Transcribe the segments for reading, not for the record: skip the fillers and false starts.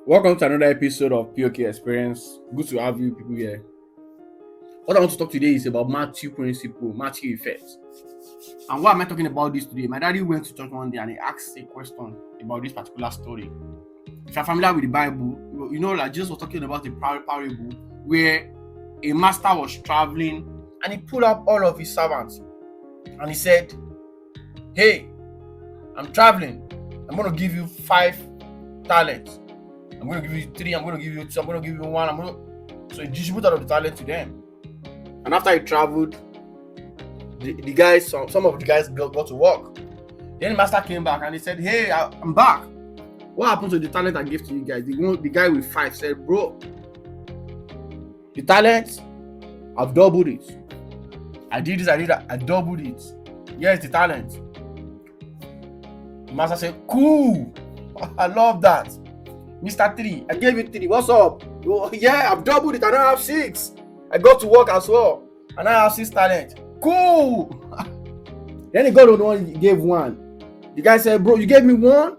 Welcome to another episode of POK Experience. Good to have you people here. What I want to talk today is about Matthew principle, Matthew effect. And why am I talking about this today? My daddy went to church one day and he asked a question about this particular story. If you're familiar with the Bible, you know like Jesus was talking about a parable where a master was traveling and he pulled up all of his servants and he said, "Hey, I'm traveling. I'm going to give you 5 talents. I'm going to give you 3, I'm going to give you 2, I'm going to give you 1. So he distributed all of the talent to them. And after he traveled, the guys, some of the guys got to work. Then the master came back and he said, "Hey, I'm back. What happened to the talent I gave to you guys?" The guy with 5 said, "Bro, the talent, I've doubled it. I did this, I did that, I doubled it. Here's the talent." The master said, "Cool. I love that. Mr. 3, I gave you 3. What's up? Oh, yeah, I've doubled it. I now have 6. I got to work as well. And I have 6 talent. Cool." Then he got on one, he gave 1. The guy said, "Bro, you gave me 1?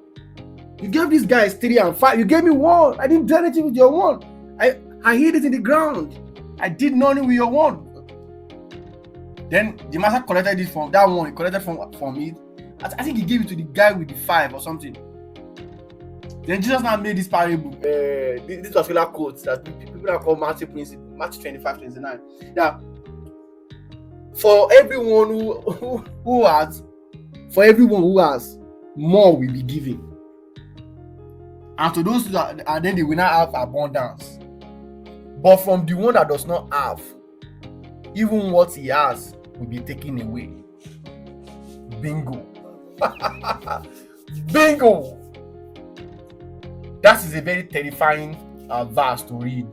You gave these guys 3 and 5. You gave me 1. I didn't do anything with your 1. I hid it in the ground. I did nothing with your 1. Then the master collected it from that one. He collected from it. I think he gave it to the guy with the 5 or something. Then Jesus now made this parable, this particular quote that people that call Matthew principle, Matthew 25:29. That for everyone who has, more will be given, and to those that, and then they will not have abundance. But from the one that does not have, even what he has will be taken away. Bingo. Bingo. That is a very terrifying verse to read,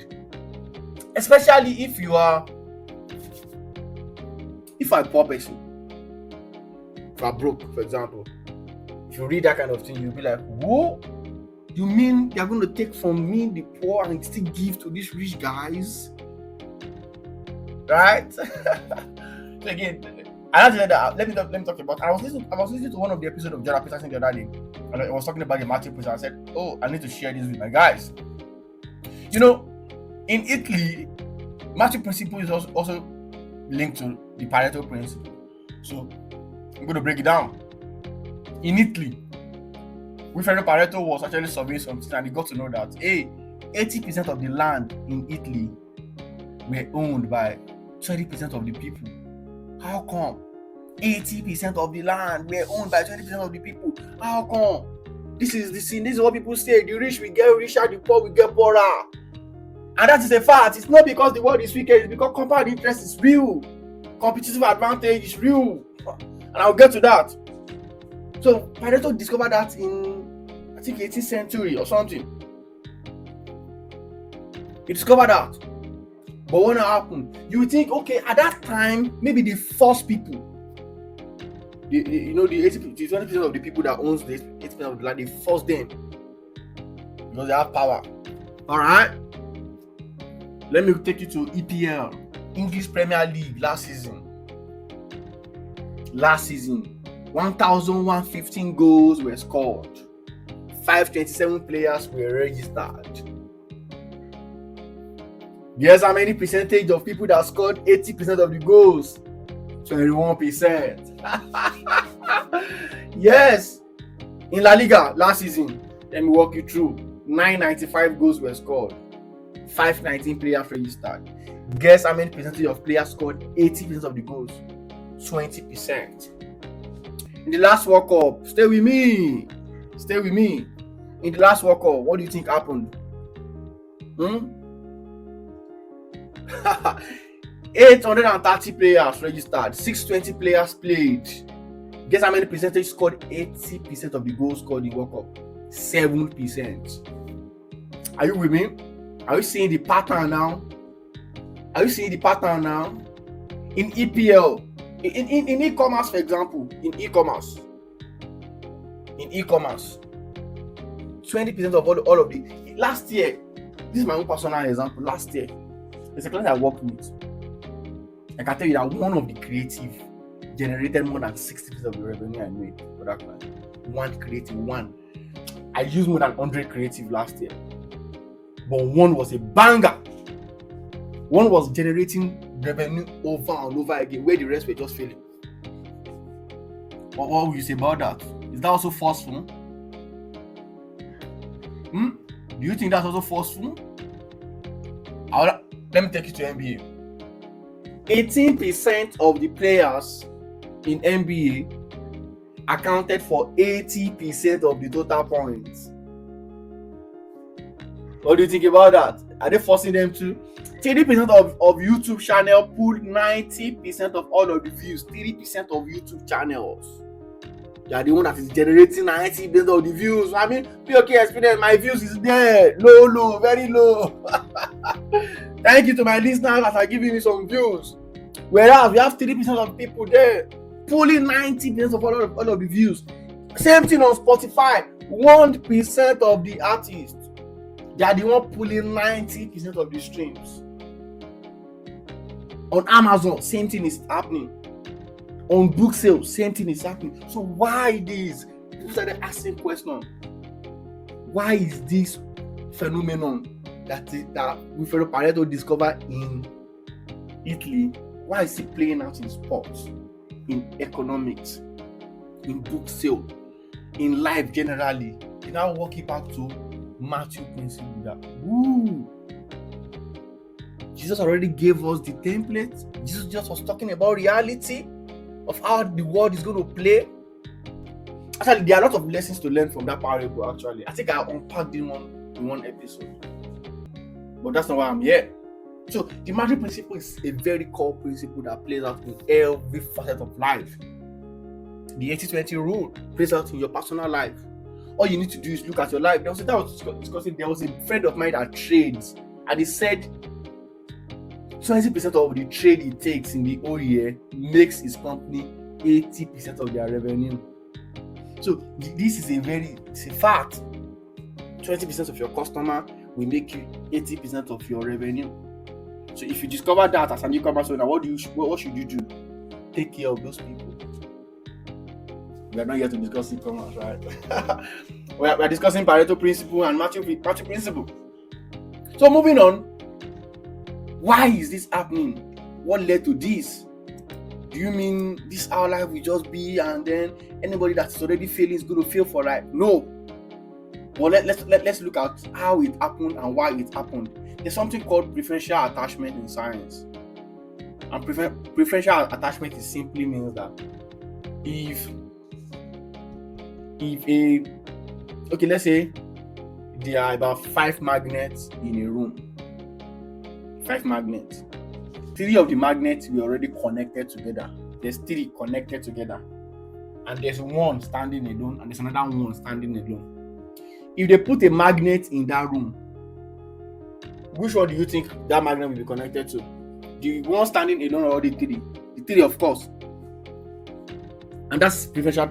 especially if you are a poor person. If you are broke, for example, if you read that kind of thing, you'll be like, "Whoa, you mean they are going to take from me, the poor, and still give to these rich guys?" Right? So again, I that. Let me talk about. I was listening to one of the episodes of Jordan Peterson the other day, and I was talking about the Matthew principle. I said, "Oh, I need to share this with my guys." You know, in Italy, Matthew principle is also linked to the Pareto principle. So I'm going to break it down. In Italy, Wilfredo Pareto was actually surveying something, and he got to know that 80% of the land in Italy were owned by 20% of the people. How come? 80% of the land were owned by 20% of the people. How come? This is the sin. This is what people say. The rich will get richer, the poor will get poorer. And that is a fact. It's not because the world is wicked, it's because compound interest is real. Competitive advantage is real. And I'll get to that. So Pareto discovered that in, I think, 18th century or something. He discovered that. But what happened? You would think, okay, at that time, maybe the first people, the 20% of the people that owns the 80% of the land, they force them because they have power. All right. Let me take you to EPL, English Premier League last season. 1,115 goals were scored. 527 players were registered. Guess how many percentage of people that scored 80% of the goals? 21%. Yes. In La Liga last season, let me walk you through. 995 goals were scored. 519 players registered. Guess how many percentage of players scored 80% of the goals? 20%. In the last World Cup, stay with me. In the last World Cup, what do you think happened? 830 players registered, 620 players played. Guess how many percentage scored 80% of the goals scored in World Cup? 7%. Are you with me? Are you seeing the pattern now? In EPL, in e-commerce, for example, in e-commerce, 20% of all of the last year. This is my own personal example. Last year, there's a client I worked with. I can tell you that one of the creative generated more than 60% of the revenue I made for that client. One creative. I used more than 100 creative last year. but one was a banger. One was generating revenue over and over again, where the rest were just failing. What will you say about that? Is that also forceful? Do you think that's also forceful? Let me take you to NBA. 18% of the players in NBA accounted for 80% of the total points. What do you think about that? Are they forcing them to? 30% of YouTube channel pull 90% of all of the views. 30% of YouTube channels. They are the one that is generating 90% of the views. I mean, POK experience, my views is there. Low, very low. Thank you to my listeners that are giving me some views. Whereas we have 30% of people there pulling 90% of all of the views. Same thing on Spotify. 1% of the artists, they are the one pulling 90% of the streams. On Amazon, same thing is happening. On book sales, same thing is happening. So why this? People started asking questions. Why is this phenomenon that Wilfredo Pareto discovered in Italy? Why is it playing out in sports, in economics, in book sale, in life generally? You now walk it back to Matthew principle that Jesus already gave us the template. Jesus just was talking about reality of how the world is going to play. Actually, there are a lot of lessons to learn from that parable. Actually, I think I unpacked in one episode, but that's not why I'm here. So the Matthew principle is a very core principle that plays out in every facet of life. The 80-20 rule plays out in your personal life. All you need to do is look at your life. There was a friend of mine that trades, and he said 20% of the trade he takes in the whole year makes his company 80% of their revenue. So this is it's a fact. 20% of your customer will make you 80% of your revenue. So if you discover that as an e-commerce owner, what should you do? Take care of those people. We are not here to discuss e-commerce, right? we are discussing Pareto principle and Matthew principle. So moving on, why is this happening? What led to this? Do you mean this our life will just be, and then anybody that's already failing is going to fail for life? No. Well, let's look at how it happened and why it happened. There's something called preferential attachment in science. And preferential attachment is simply means that let's say there are about 5 magnets in a room. 5 magnets. 3 of the magnets were already connected together. There's 3 connected together. And there's one standing alone, and there's another one standing alone. If they put a magnet in that room, which one do you think that magnet will be connected to? The one standing alone or the 3? The 3, of course. And that's preferential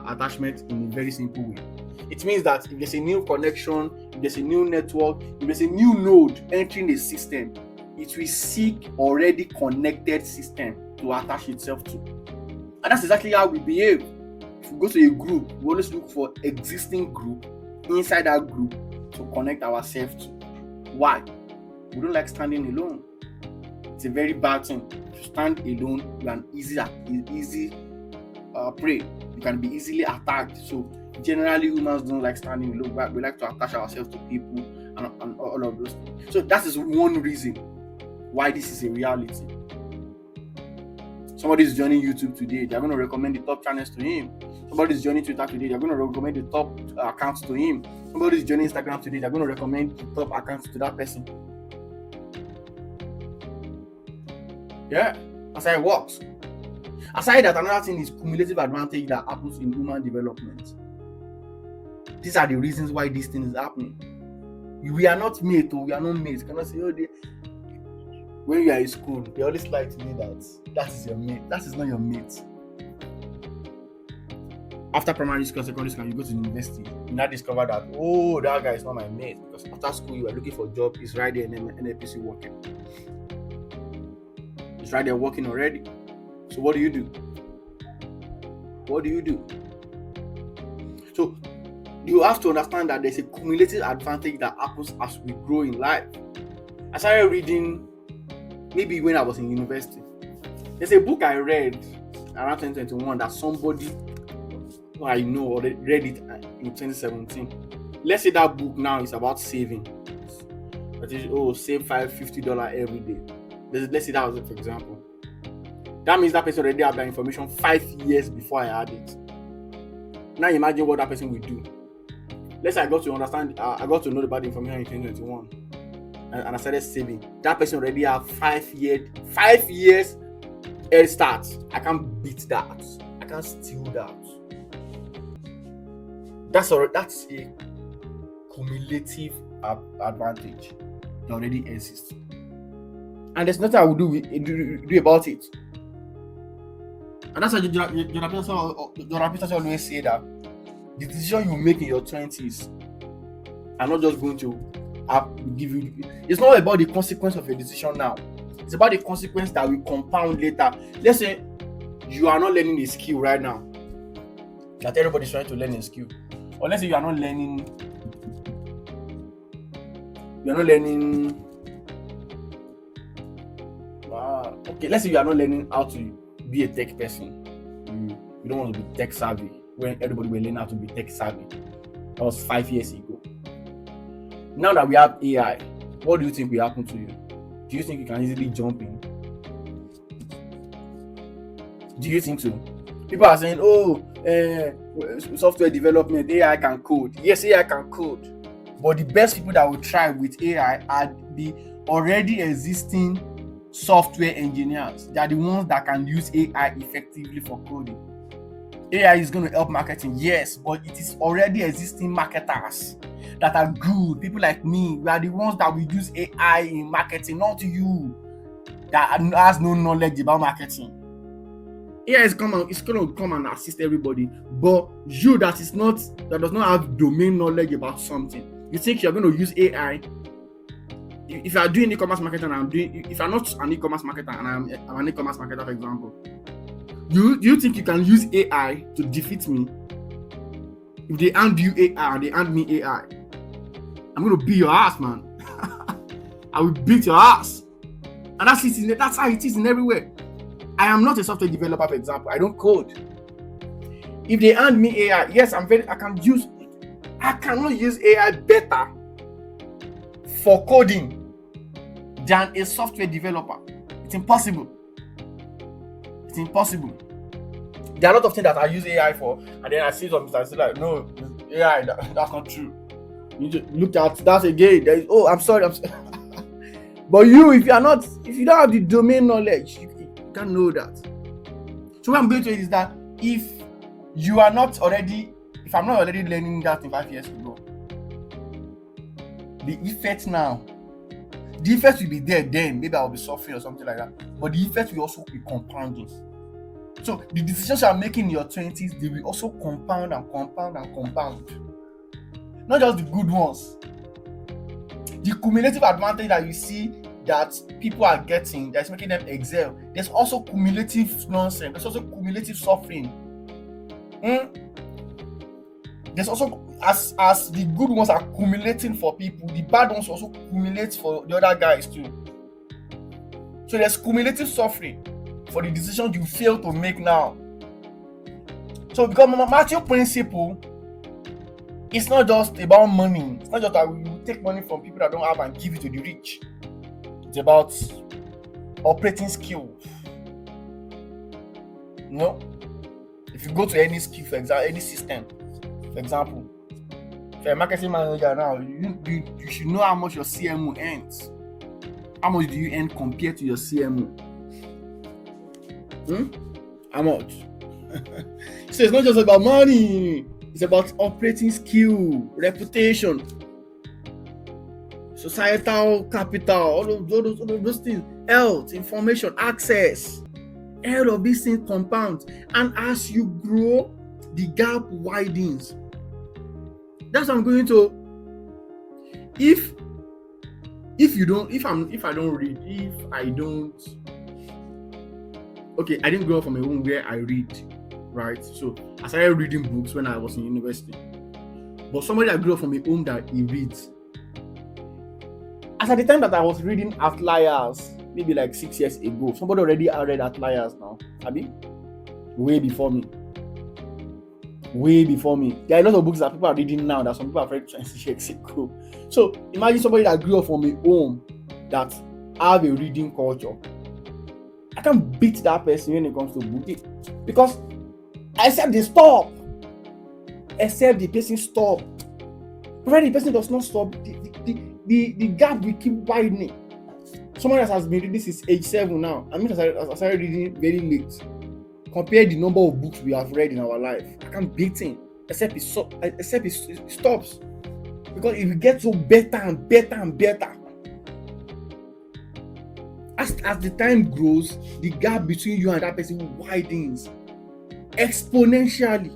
attachment in a very simple way. It means that if there's a new connection, if there's a new network, if there's a new node entering the system, it will seek already connected system to attach itself to. And that's exactly how we behave. If we go to a group, we always look for existing group inside that group to connect ourselves to. Why? We don't like standing alone. It's a very bad thing. To stand alone, you are an easy prey. You can be easily attacked. So generally, humans don't like standing alone. We like to attach ourselves to people and all of those things. So that is one reason why this is a reality. Somebody is joining YouTube today, they're going to recommend the top channels to him. Somebody is joining Twitter today, they're going to recommend the top accounts to him. Somebody is joining Instagram today, they're going to recommend the top accounts to that person. Yeah, that's how it works. Aside that, another thing is cumulative advantage that happens in human development. These are the reasons why this thing is happening. We are not mates, we are not mates. You cannot say, when you are in school, they always like to say that is your mate. That is not your mate. After primary school, secondary school, you go to university, you now discover that, that guy is not my mate. Because after school, you are looking for a job, he's right there in NLPC working. He's right there working already. So what do you do? So you have to understand that there's a cumulative advantage that happens as we grow in life. I started reading maybe when I was in university. There's a book I read around 2021 that somebody who I know already read it in 2017. Let's say that book now is about saving. That is, save $50 every day. Let's say that was it, for example. That means that person already had that information 5 years before I had it. Now imagine what that person will do. Let's say I got to understand, I got to know about the information in 2021, and I started saving. That person already have 5 years head start. I can't beat that. I can't steal that. That's a cumulative advantage that already exists, and there's nothing I will do about it. And that's why Jordan Peterson always say that the decision you make in your 20s are not just going to give you. It's not about the consequence of your decision now. It's about the consequence that will compound later. Let's say you are not learning a skill right now, that everybody's trying to learn a skill. Or let's say you are not learning. Okay, let's say you are not learning how to be a tech person. You don't want to be tech savvy when everybody will learn how to be tech savvy. That was 5 years ago. Now that we have AI, what do you think will happen to you? Do you think you can easily jump in? Do you think so? People are saying, software development, AI can code. Yes, AI can code. But the best people that will thrive with AI are the already existing software engineers. They are the ones that can use AI effectively for coding. AI is going to help marketing, yes, but it is already existing marketers that are good. People like me, we are the ones that will use AI in marketing, not you that has no knowledge about marketing. AI is going to come and assist everybody, but you that does not have domain knowledge about something, you think you're going to use AI? If you are doing e-commerce marketing, if you're not an e-commerce marketer and I'm an e-commerce marketer, for example, do you think you can use AI to defeat me? If they hand you AI and they hand me AI, I'm going to beat your ass, man. I will beat your ass. And that's how it is in everywhere. I am not a software developer, for example. I don't code. If they hand me AI, yes, I cannot use AI better for coding than a software developer. It's impossible. It's impossible. There are a lot of things that I use AI for, and then I see something and I say like, no, AI, that's not true. You need to look at that again. I'm sorry. But if you don't have the domain knowledge, you can't know that. So what I'm going to say is that if I'm not already learning that in 5 years ago, the effect will be there then. Maybe I'll be suffering or something like that. But the effect will also be compounding. So the decisions you are making in your 20s, they will also compound and compound and compound. Not just the good ones. The cumulative advantage that you see that people are getting, that's making them excel, there's also cumulative nonsense. There's also cumulative suffering. There's also, as the good ones are accumulating for people, the bad ones also accumulate for the other guys too. So there's cumulative suffering for the decisions you fail to make now. So because Matthew principle, it's not just about money. It's not just that you take money from people that don't have and give it to the rich. It's about operating skills. If you go to any skill, for example, any system, for example, if you're a marketing manager now, you should know how much your CMO earns. How much do you earn compared to your CMO? How much? So it's not just about money. It's about operating skill, reputation, societal capital, all of those things, health, information, access. All of these things compound, and as you grow, the gap widens. That's what I'm going to. If I don't read, okay, I didn't grow up from a home where I read, right? So I started reading books when I was in university. But But somebody that grew up from a home that he reads. As at the time that I was reading Outliers, maybe like 6 years ago, somebody already read Outliers now. Abi? Way before me. There are a lot of books that people are reading now that some people have read 20 years ago. So imagine somebody that grew up from a home that have a reading culture. I can't beat that person when it comes to books because except the person stop. Provided the person does not stop, the gap will keep widening. Someone that has been reading since age 7 now. I mean, I started reading very late. Compare the number of books we have read in our life. I can't beat him except it stops. Because it will get so better and better and better. As the time grows, the gap between you and that person widens exponentially.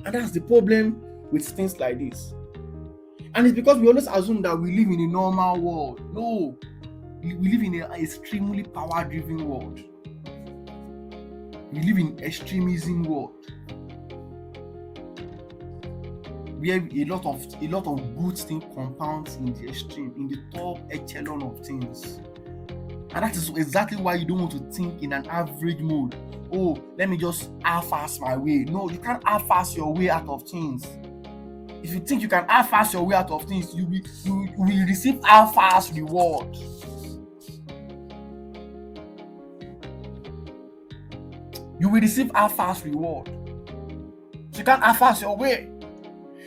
And that's the problem with things like this. And it's because we always assume that we live in a normal world. No, we live in an extremely power-driven world. We live in extremism world. We have a lot of good things compounds in the extreme, in the top echelon of things. And that is exactly why you don't want to think in an average mode. Oh, let me just half-ass my way. No, you can't half-ass your way out of things. If you think you can half-ass your way out of things, you will receive half-ass reward. You will receive half-ass reward. So you can't half-ass your way.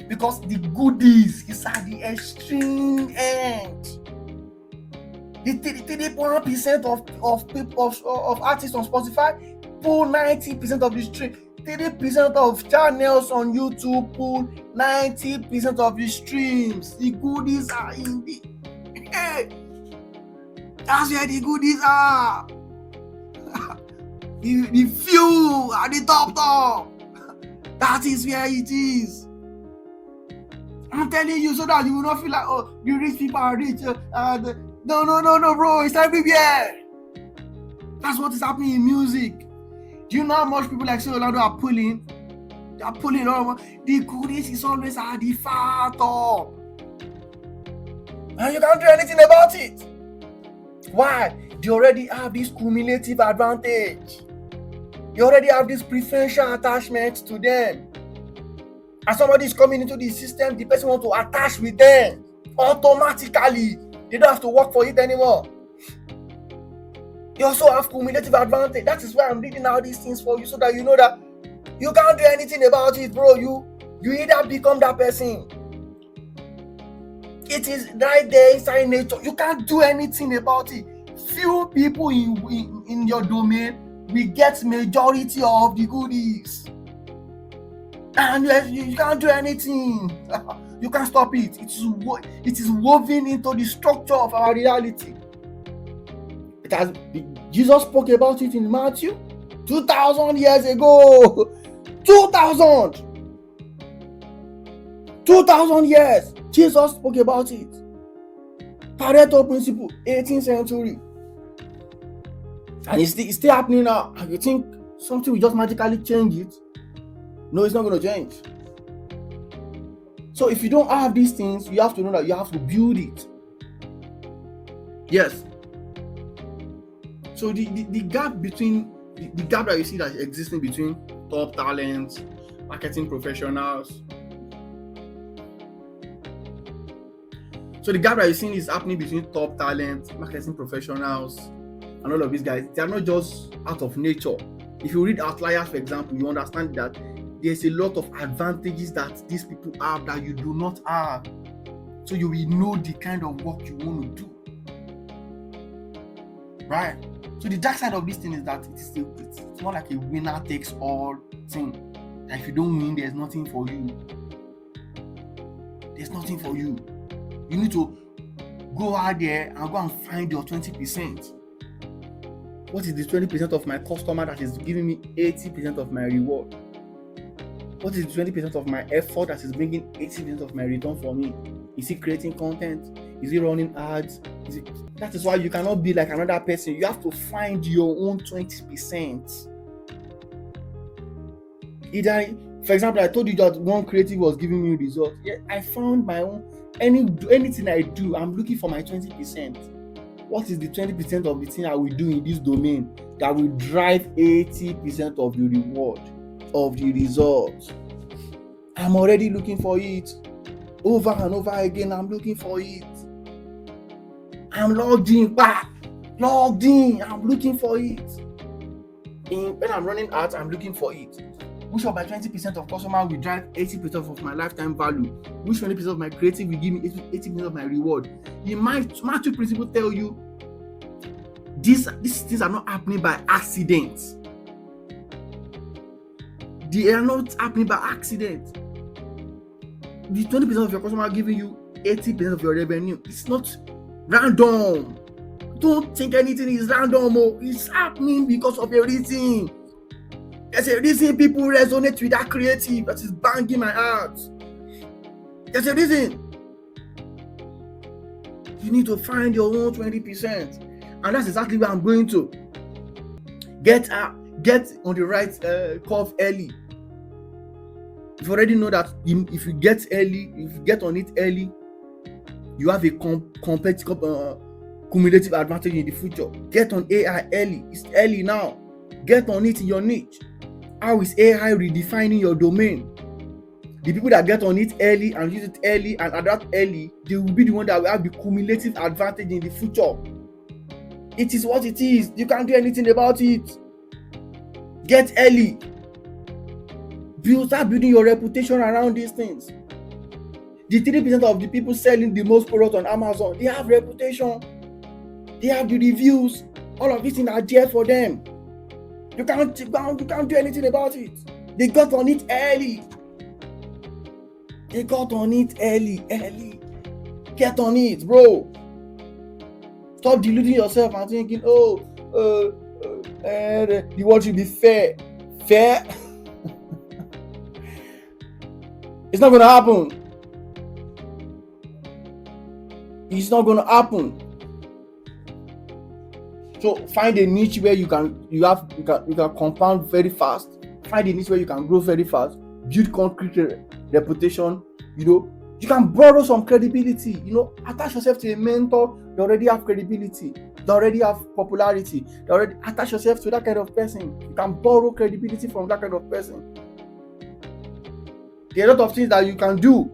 Because the goodies is at the extreme end. The 3% of people of artists on Spotify pull 90% of the stream. 30% of channels on YouTube pull 90% of the streams. The goodies are in the hey, that's where the goodies are. the few at the top. That is where it is. I'm telling you so that you will not feel like, oh, the rich people are rich. No, bro, it's everywhere. That's what is happening in music. Do you know how much people like sociology are pulling? They are pulling all over. The goodies is always at the far top. And you can't do anything about it. Why? They already have this cumulative advantage. They already have this preferential attachment to them. As somebody is coming into the system, the person wants to attach with them automatically. They don't have to work for it anymore. You also have cumulative advantage. That is why I'm reading out these things for you, so that you know that you can't do anything about it, bro. You either become that person. It is right there inside nature. You can't do anything about it. Few people in your domain will get majority of the goodies. And you can't do anything. You can't stop it. It is woven into the structure of our reality. Jesus spoke about it in Matthew 2,000 years ago. 2,000 years. Jesus spoke about it. Pareto principle, 18th century. And it's still happening now. And you think something will just magically change it? No, it's not going to change. So if you don't have these things, you have to know that you have to build it. Yes. So the gap between the gap that you see that is existing between top talents, marketing professionals. So the gap that you're seeing is happening between top talents, marketing professionals, and all of these guys. They are not just out of nature. If you read Outliers, for example, you understand that there's a lot of advantages that these people have that you do not have. So you will know the kind of work you want to do. Right? So the dark side of this thing is that it's more like a winner takes all thing. That if you don't win, there's nothing for you. There's nothing for you. You need to go out there and go and find your 20%. What is the 20% of my customer that is giving me 80% of my reward? What is the 20% of my effort that is bringing 80% of my return for me? Is he creating content? Is he running ads? That is why you cannot be like another person. You have to find your own 20%. Either For example, I told you that one creative was giving me results. Yeah, I found my own. Anything I do, I'm looking for my 20%. What is the 20% of the thing I will do in this domain that will drive 80% of the reward, of the results? I'm already looking for it. Over and over again, I'm looking for it. I'm logged in, I'm looking for it. When I'm running ads, I'm looking for it. Which of my 20% of customer will drive 80% of my lifetime value? Which 20% of my creative will give me 80% of my reward? The Matthew principle tell you these things are not happening by accident. They are not happening by accident. The 20% of your customer giving you 80% of your revenue. It's not random. Don't think anything is random. It's happening because of a reason. There's a reason people resonate with that creative that is banging my heart. There's a reason. You need to find your own 20%. And that's exactly where I'm going to. Get on the right curve early. You already know that if you get on it early, you have a cumulative advantage in the future. Get on AI early. It's early now. Get on it in your niche. How is AI redefining your domain? The people that get on it early and use it early and adapt early, they will be the one that will have the cumulative advantage in the future. It is what it is. You can't do anything about it. Get early. Start building your reputation around these things. The 3% of the people selling the most products on Amazon, they have reputation. They have the reviews. All of these things are there for them. You can't do anything about it. They got on it early. Get on it, bro. Stop deluding yourself and thinking, the world should be fair. Fair? It's not going to happen. It's not going to happen. So find a niche where you can compound very fast. Find a niche where you can grow very fast. Build concrete reputation. You can borrow some credibility. Attach yourself to a mentor. They already have credibility. They already have popularity. They already attach yourself to that kind of person. You can borrow credibility from that kind of person. There are a lot of things that you can do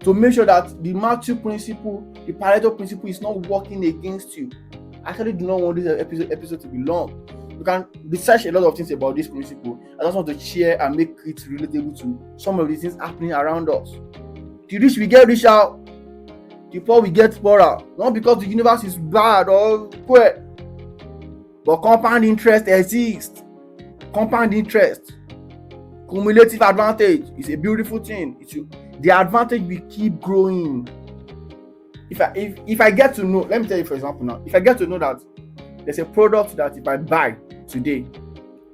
to make sure that the Matthew principle, the Pareto principle is not working against you. I actually do not want this episode to be long. You can research a lot of things about this principle. I just want to share and make it relatable to some of the things happening around us. The rich will get richer, the poor will get poorer. Not because the universe is bad or poor, but compound interest exists. Compound interest, cumulative advantage is a beautiful thing. The advantage will keep growing. If I get to know, let me tell you for example now, if I get to know that there's a product that if I buy today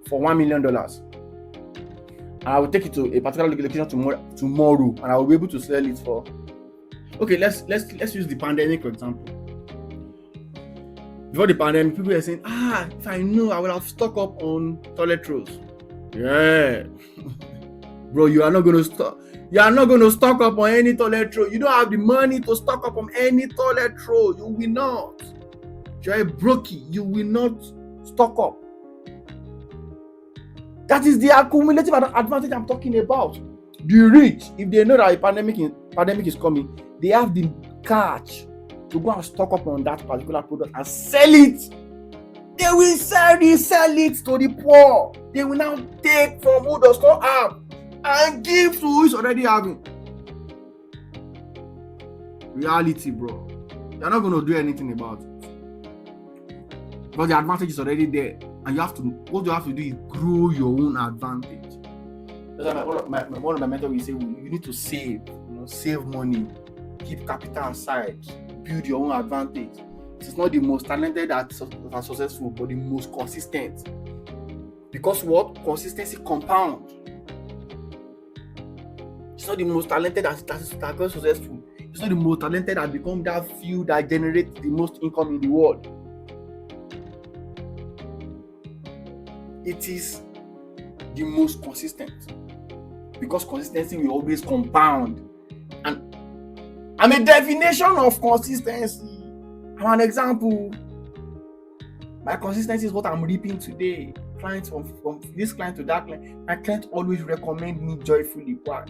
for $1 million, and I will take it to a particular location tomorrow, and I will be able to sell it for. Okay, let's use the pandemic for example. Before the pandemic, people were saying, if I know, I will have stock up on toilet rolls. Yeah, bro, you are not going to stock. You are not going to stock up on any toilet roll. You don't have the money to stock up on any toilet roll. You will not. You're a brokey. You will not stock up. That is the accumulative advantage I'm talking about. The rich, if they know that a pandemic is coming, they have the cash to go and stock up on that particular product and sell it. They will sell it to the poor. They will now take from who does not have and give to who is already having. Reality, bro. You're not going to do anything about it. Because the advantage is already there. And what you have to do is grow your own advantage. That's why one of my mentors will say, you need to save. Save money. Keep capital aside. Build your own advantage. It's not the most talented that are successful, but the most consistent. Because what? Consistency compounds. It's not the most talented that are successful. It's not the most talented that become that few that generate the most income in the world. It is the most consistent. because consistency will always compound. And I'm a definition of consistency. I'm an example. My consistency is what I'm reaping today. Clients from this client to that client. My client always recommend me joyfully. Why?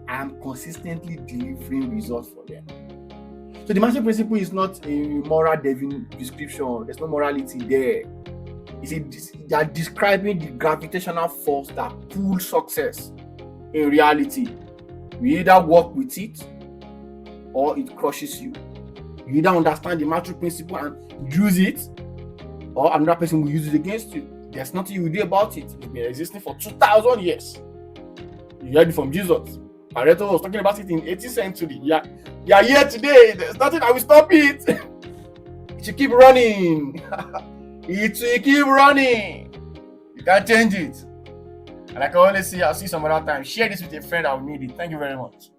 I am consistently delivering results for them. So the master principle is not a moral description. There's no morality there. They are describing the gravitational force that pulls success in reality. You either work with it or it crushes you. You either understand the master principle and use it, or another person will use it against you. There's nothing you will do about it. It's been existing for 2,000 years. You heard it from Jesus. Pareto was talking about it in 18th century. Yeah, here today. There's nothing that will stop it. It should keep running. It will keep running. You can't change it. And like I always say, I'll see some other time. Share this with a friend that will need it. Thank you very much.